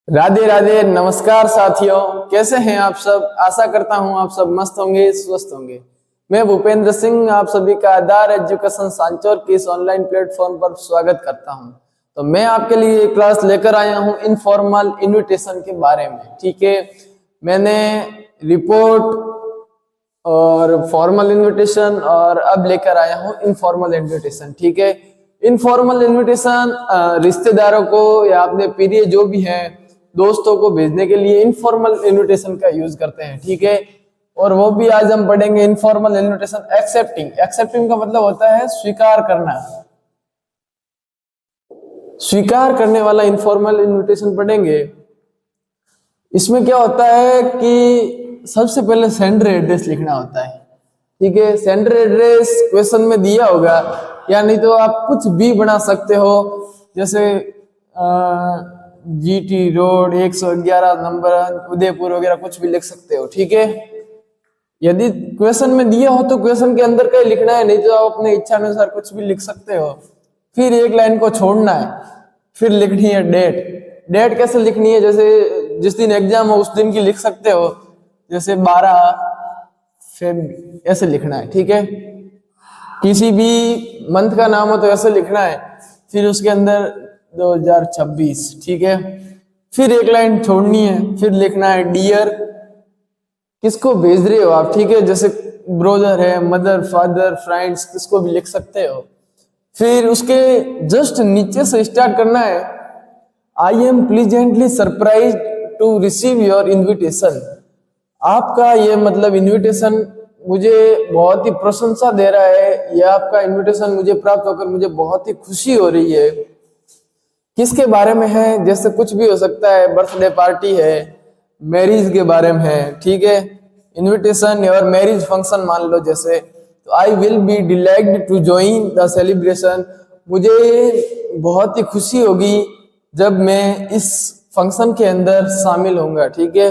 राधे राधे, नमस्कार साथियों। कैसे हैं आप सब? आशा करता हूं आप सब मस्त होंगे, स्वस्थ होंगे। मैं भूपेंद्र सिंह आप सभी का आधार एजुकेशन सांचौर के इस ऑनलाइन प्लेटफॉर्म पर स्वागत करता हूं। तो मैं आपके लिए एक क्लास लेकर आया हूं इनफॉर्मल इनविटेशन के बारे में। ठीक है, मैंने रिपोर्ट और फॉर्मल इनविटेशन और अब लेकर आया हूं इनफॉर्मल इनविटेशन। ठीक है, इनफॉर्मल इनविटेशन रिश्तेदारों को या अपने प्रिय जो भी हैं दोस्तों को भेजने के लिए इनफॉर्मल इनविटेशन का यूज करते हैं। ठीक है, और वो भी आज हम पढ़ेंगे इनफॉर्मल इनविटेशन एक्सेप्टिंग। एक्सेप्टिंग का मतलब होता है स्वीकार करना, स्वीकार करने वाला इनफॉर्मल इनविटेशन पढ़ेंगे। इसमें क्या होता है कि सबसे पहले सेंडर एड्रेस लिखना होता है। ठीक है, सेंडर एड्रेस क्वेश्चन में दिया होगा, या नहीं तो आप कुछ भी बना सकते हो, जैसे GT रोड 111 नंबर उदयपुर वगैरह कुछ भी लिख सकते हो। ठीक है, यदि क्वेश्चन में दिया हो तो क्वेश्चन के अंदर का ही लिखना है, नहीं तो आप अपने इच्छा अनुसार कुछ भी लिख सकते हो। फिर एक लाइन को छोड़ना है, फिर लिखनी है डेट। डेट कैसे लिखनी है? जैसे जिस दिन एग्जाम हो उस दिन की लिख सकते हो, जैसे 12 फेब ऐसे लिखना है। ठीक है, किसी भी मंथ का नाम हो तो ऐसे लिखना है, फिर उसके अंदर 2026। ठीक है, फिर एक लाइन छोड़नी है, फिर लिखना है डियर। किसको भेज रहे हो आप? ठीक है, जैसे ब्रदर है, मदर, फादर, फ्रेंड्स, किसको भी लिख सकते हो। फिर उसके जस्ट नीचे से स्टार्ट करना है, I am pleasantly surprised to receive your invitation. आपका ये मतलब इन्विटेशन मुझे बहुत ही प्रशंसा दे रहा है, यह आपका इन्विटेशन मुझे प्राप्त होकर मुझे बहुत ही खुशी हो रही है। किसके बारे में है? जैसे कुछ भी हो सकता है, बर्थडे पार्टी है, मैरिज के बारे में है। ठीक है, इन्विटेशन और मैरिज फंक्शन मान लो जैसे, तो I will be delighted to join the celebration. मुझे बहुत ही खुशी होगी जब मैं इस फंक्शन के अंदर शामिल होऊंगा। ठीक है,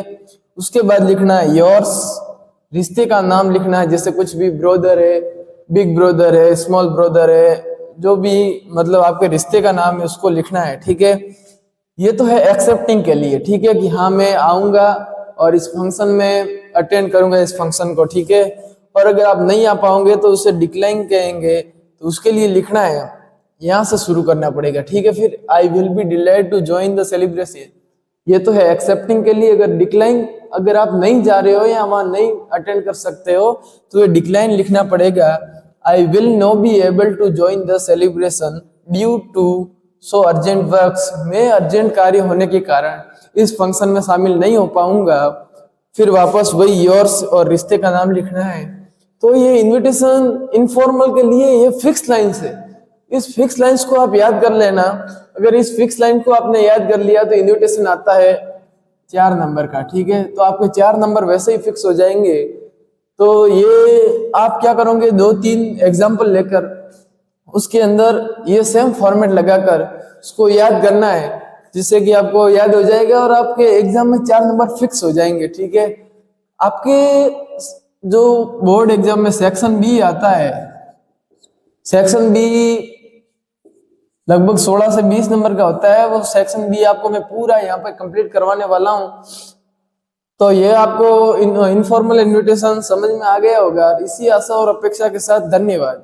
उसके बाद लिखना है योर्स, रिश्ते का नाम लिखना है, जैसे कुछ भी ब्रदर है, बिग ब्रदर है, स्मॉल ब्रदर है, जो भी मतलब आपके रिश्ते का नाम है उसको लिखना है। ठीक है, ये तो है एक्सेप्टिंग के लिए। ठीक है, कि हाँ मैं आऊंगा और इस फंक्शन में अटेंड करूंगा इस फंक्शन को। ठीक है, और अगर आप नहीं आ पाओगे तो उसे डिक्लाइन कहेंगे, तो उसके लिए लिखना है, यहाँ से शुरू करना पड़ेगा। ठीक है, फिर I will be delighted to join the celebration, ये तो है एक्सेप्टिंग के लिए। अगर डिक्लाइन, अगर आप नहीं जा रहे हो या वहां नहीं अटेंड कर सकते हो तो ये डिक्लाइन लिखना पड़ेगा, I will no be able to join the celebration due to so urgent works. मैं अर्जेंट कार्य होने के कारण इस फंक्शन में शामिल नहीं हो पाऊंगा। फिर वापस वही योर्स और रिश्ते का नाम लिखना है। तो ये इनविटेशन इनफॉर्मल के लिए ये फिक्स लाइन्स है। इस फिक्स लाइन्स को आप याद कर लेना। अगर इस फिक्स लाइन को आपने याद कर लिया तो इनविटेशन आता है 4 नंबर का। ठीक है, तो आपके 4 नंबर वैसे ही फिक्स हो जाएंगे। तो ये आप क्या करोगे, 2-3 एग्जाम्पल लेकर उसके अंदर ये सेम फॉर्मेट लगाकर उसको याद करना है, जिससे कि आपको याद हो जाएगा और आपके एग्जाम में 4 नंबर फिक्स हो जाएंगे। ठीक है, आपके जो बोर्ड एग्जाम में सेक्शन बी आता है, सेक्शन बी लगभग 16 से 20 नंबर का होता है। वो सेक्शन बी आपको मैं पूरा यहाँ पे कंप्लीट करवाने वाला हूँ। तो ये आपको इनफॉर्मल इनविटेशन समझ में आ गया होगा। इसी आशा और अपेक्षा के साथ धन्यवाद।